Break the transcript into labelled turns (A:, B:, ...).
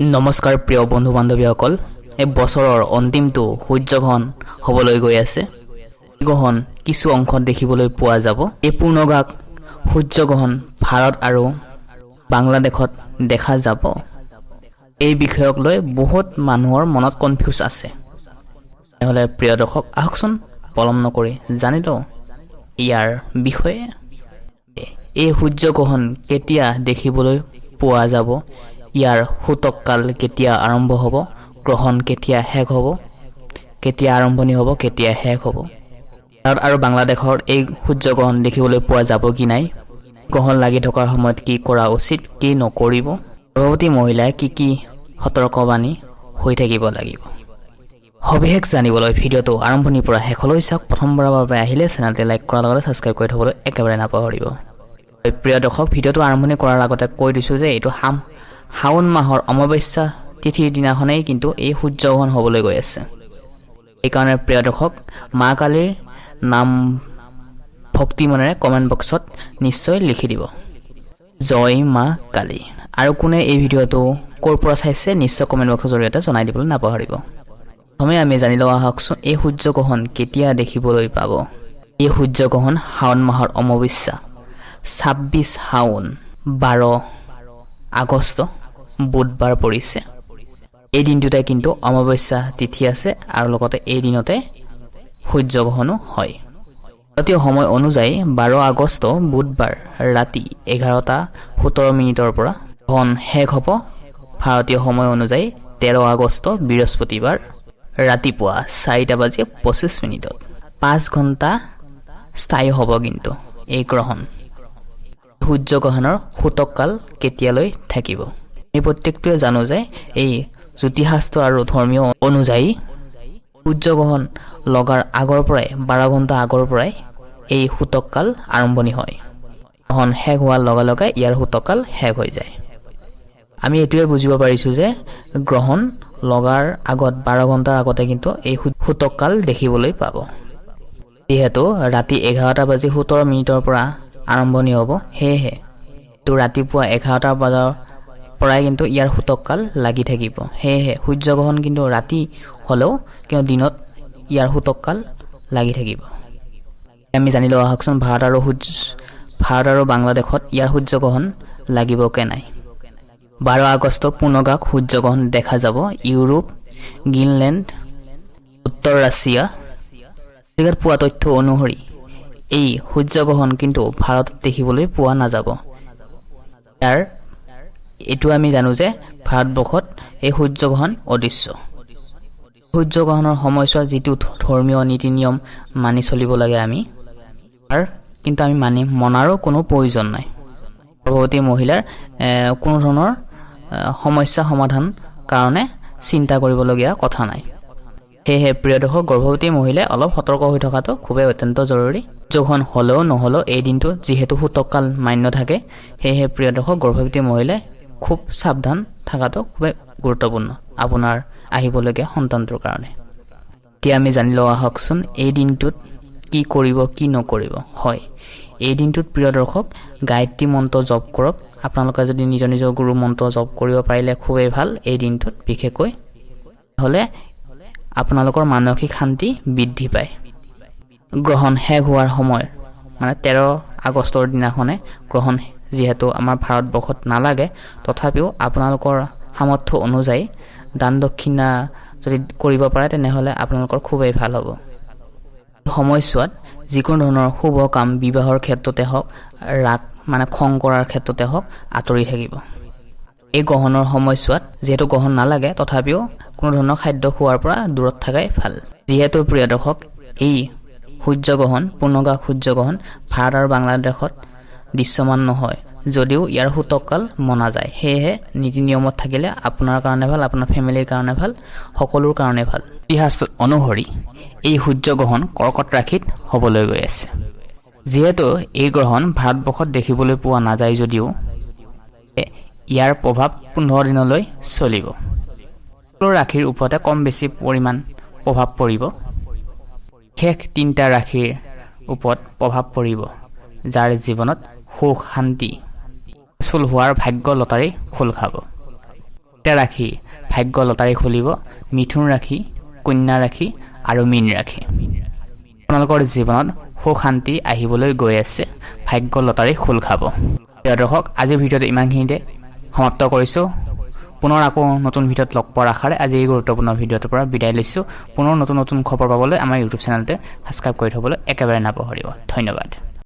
A: নমস্কাৰ প্ৰিয় বন্ধু বান্ধৱীসকল, এই বছৰৰ অন্তিমটো সূৰ্যগ্ৰহণ হ'বলৈ গৈ আছে। গ্ৰহণ কিছু অংশত দেখিবলৈ পোৱা যাব। এই পূৰ্ণগাক সূৰ্যগ্ৰহণ ভাৰত আৰু বাংলাদেশত দেখা যাব। এই বিষয়ক লৈ বহুত মানুহৰ মনত কনফিউজ আছে। নহ'লে প্ৰিয় দৰ্শক, আহকচোন পলম নকৰি জানি লওঁ ইয়াৰ বিষয়ে। এই সূৰ্যগ্ৰহণ কেতিয়া দেখিবলৈ পোৱা যাব, ইয়াৰ সূতককাল কেতিয়া আৰম্ভ হ'ব, গ্ৰহণ কেতিয়া শেষ হ'ব, কেতিয়া আৰম্ভণি হ'ব, কেতিয়া শেষ হ'ব, ভাৰত আৰু বাংলাদেশৰ এই সূৰ্যগ্ৰহণ দেখিবলৈ পোৱা যাব কি নাই, গ্ৰহণ লাগি থকাৰ সময়ত কি কৰা উচিত, কি নকৰিব, গৰ্ভৱতী মহিলাই কি সতৰ্কবাণী হৈ থাকিব লাগিব, সবিশেষ জানিবলৈ ভিডিঅ'টো আৰম্ভণিৰ পৰা শেষলৈ চাওক। প্ৰথমবাৰৰ বাবে আহিলে চেনেলটি লাইক কৰাৰ লগতে ছাবস্ক্ৰাইব কৰি থ'বলৈ একেবাৰে নাপাহৰিব। প্ৰিয় দৰ্শক, ভিডিঅ'টো আৰম্ভণি কৰাৰ আগতে কৈ দিছোঁ যে এইটো শাওণ মাহৰ অমাৱস্যা তিথিৰ দিনাখনেই কিন্তু এই সূৰ্যগ্ৰহণ হ'বলৈ গৈ আছে। সেইকাৰণে প্ৰিয় দৰ্শক, মা কালীৰ নাম ভক্তি মনেৰে কমেণ্ট বক্সত নিশ্চয় লিখি দিব, জয় মা কালী। আৰু কোনে এই ভিডিঅ'টো ক'ৰ পৰা চাইছে নিশ্চয় কমেণ্ট বক্সৰ জৰিয়তে জনাই দিবলৈ নাপাহৰিব। প্ৰথমে আমি জানি লোৱা আহকচোন এই সূৰ্যগ্ৰহণ কেতিয়া দেখিবলৈ পাব। এই সূৰ্যগ্ৰহণ শাওণ মাহৰ অমাৱস্যা 26 শাওণ 12 আগষ্ট বুধবাৰ পৰিছে। এই দিনটোতে কিন্তু অমাৱস্যা তিথি আছে আৰু লগতে এই দিনতে সূৰ্যগ্ৰহণো হয়। ভাৰতীয় সময় অনুযায়ী 12 আগষ্ট বুধবাৰ ৰাতি 11:17 পৰা গ্ৰহণ শেষ হ'ব। ভাৰতীয় সময় অনুযায়ী 13 আগষ্ট বৃহস্পতিবাৰ ৰাতিপুৱা 4:25 5 ঘণ্টা স্থায়ী হ'ব কিন্তু এই গ্ৰহণ। সূৰ্যগ্ৰহণৰ সূতককাল কেতিয়ালৈ থাকিব। আমি প্ৰত্যেকটোৱে জানো যে এই জ্যোতিষশাস্ত্ৰ আৰু ধৰ্মীয় অনুযায়ী সূৰ্যগ্ৰহণ লগাৰ আগৰ পৰাই 12 ঘণ্টা আগৰ পৰাই এই সূতককাল আৰম্ভণি হয়। গ্ৰহণ শেষ হোৱাৰ লগে লগে ইয়াৰ সূতককাল শেষ হৈ যায়। আমি এইটোৱে বুজিব পাৰিছোঁ যে গ্ৰহণ লগাৰ আগত 12 ঘণ্টাৰ আগতে কিন্তু এই সূতককাল দেখিবলৈ পাব। যিহেতু ৰাতি 11:17 পৰা আৰম্ভণি হ'ব, সেয়েহে তো ৰাতিপুৱা 11 বজাৰ পৰাই কিন্তু ইয়াৰ সূতককাল লাগি থাকিব। সেয়েহে সূৰ্যগ্ৰহণ কিন্তু ৰাতি হ'লেও কিন্তু দিনত ইয়াৰ সূতককাল লাগি থাকিব। আমি জানি লোৱা আহকচোন ভাৰত আৰু বাংলাদেশত ইয়াৰ সূৰ্যগ্ৰহণ লাগিব কে নাই। 12 আগষ্টৰ পূৰ্ণগাক সূৰ্যগ্ৰহণ দেখা যাব ইউৰোপ, গ্ৰীণলেণ্ড, উত্তৰ ৰাছিয়া। পোৱা তথ্য অনুসৰি এই সূৰ্যগ্ৰহণ কিন্তু ভাৰতত দেখিবলৈ পোৱা নাযাব। এইটো আমি জানো যে ভাৰতবৰ্ষত এই সূৰ্যগ্ৰহণ অদৃশ্য। সূৰ্যগ্ৰহণৰ সময়ছোৱাত যিটো ধৰ্মীয় নীতি নিয়ম মানি চলিব লাগে আমি, তাৰ কিন্তু আমি মনাৰো কোনো প্ৰয়োজন নাই। গৰ্ভৱতী মহিলাৰ কোনো ধৰণৰ সমস্যা সমাধান কাৰণে চিন্তা কৰিবলগীয়া কথা নাই। সেয়েহে প্ৰিয় দৰ্শক, গৰ্ভৱতী মহিলাই অলপ সতৰ্ক হৈ থকাটো খুবেই অত্যন্ত জৰুৰী। সূৰ্যগ্ৰহণ হ'লেও নহ'লেও এই দিনটো যিহেতু সূতককাল মান্য থাকে, সেয়েহে প্ৰিয় দৰ্শক গৰ্ভৱতী মহিলাই খুব সাৱধান থকাটো খুবেই গুৰুত্বপূৰ্ণ আপোনাৰ আহিবলগীয়া সন্তানটোৰ কাৰণে। এতিয়া আমি জানি লোৱা আহকচোন এই দিনটোত কি কৰিব, কি নকৰিব। হয়, এই দিনটোত প্ৰিয় দৰ্শক গায়ত্ৰী মন্ত্ৰ জপ কৰক। আপোনালোকে যদি নিজৰ গুৰু মন্ত্ৰ জপ কৰিব পাৰিলে খুবেই ভাল। এই দিনটোত বিশেষকৈ হ'লে আপোনালোকৰ মানসিক শান্তি বৃদ্ধি পায়। গ্ৰহণ শেষ হোৱাৰ সময় মানে 13 আগষ্টৰ দিনাখনে গ্ৰহণ যিহেতু আমাৰ ভাৰতবৰ্ষত নালাগে, তথাপিও আপোনালোকৰ সামৰ্থ্য অনুযায়ী দান দক্ষিণা যদি কৰিব পাৰে তেনেহ'লে আপোনালোকৰ খুবেই ভাল হ'ব। সময়ছোৱাত যিকোনো ধৰণৰ শুভ কাম, বিবাহৰ ক্ষেত্ৰতে হওক, ৰাগ মানে খং কৰাৰ ক্ষেত্ৰতে হওক আঁতৰি থাকিব। এই গ্ৰহণৰ সময়ছোৱাত যিহেতু গ্ৰহণ নালাগে, তথাপিও কোনো ধৰণৰ খাদ্য খোৱাৰ পৰা দূৰত থকাই ভাল। যিহেতু প্ৰিয় দৰ্শক এই সূৰ্যগ্ৰহণ পূৰ্ণগাক সূৰ্যগ্ৰহণ ভাৰত আৰু বাংলাদেশত দৃশ্যমান নহয়, যদিও ইয়াৰ সূতককাল মনা যায়। সেয়েহে নীতি নিয়মত থাকিলে আপোনাৰ কাৰণে ভাল, আপোনাৰ ফেমিলিৰ কাৰণে ভাল, সকলোৰ কাৰণে ভাল। ইতিহাস অনুসৰি এই সূৰ্যগ্ৰহণ কৰ্কট ৰাশিত হ'বলৈ গৈ আছে। যিহেতু এই গ্ৰহণ ভাৰতবৰ্ষত দেখিবলৈ পোৱা নাযায় যদিও ইয়াৰ প্ৰভাৱ 15 দিনলৈ চলিব। সকলো ৰাশিৰ ওপৰতে কম বেছি পৰিমাণ প্ৰভাৱ পৰিব। বিশেষ 3টা ৰাশিৰ ওপৰত প্ৰভাৱ পৰিব, যাৰ জীৱনত সুখ শান্তি হোৱাৰ ভাগ্য লটাৰী খোল খাব। ৰাশি ভাগ্য লটাৰী খুলিব, মিথুন ৰাশি, কন্যা ৰাশি আৰু মীন ৰাশি। আপোনালোকৰ জীৱনত সুখ শান্তি আহিবলৈ গৈ আছে, ভাগ্য লটাৰী খোল খাব। প্ৰিয় দৰ্শক, আজিৰ ভিডিঅ'টো ইমানখিনিতে সমাপ্ত কৰিছোঁ। পুনৰ আকৌ নতুন ভিডিঅ'ত লগ পোৱাৰ আশাৰে আজি এই গুৰুত্বপূৰ্ণ ভিডিঅ'টোৰ পৰা বিদায় লৈছোঁ। পুনৰ নতুন খবৰ পাবলৈ আমাৰ ইউটিউব চেনেলতে ছাবস্ক্ৰাইব কৰি থ'বলৈ একেবাৰে নাপাহৰিব। ধন্যবাদ।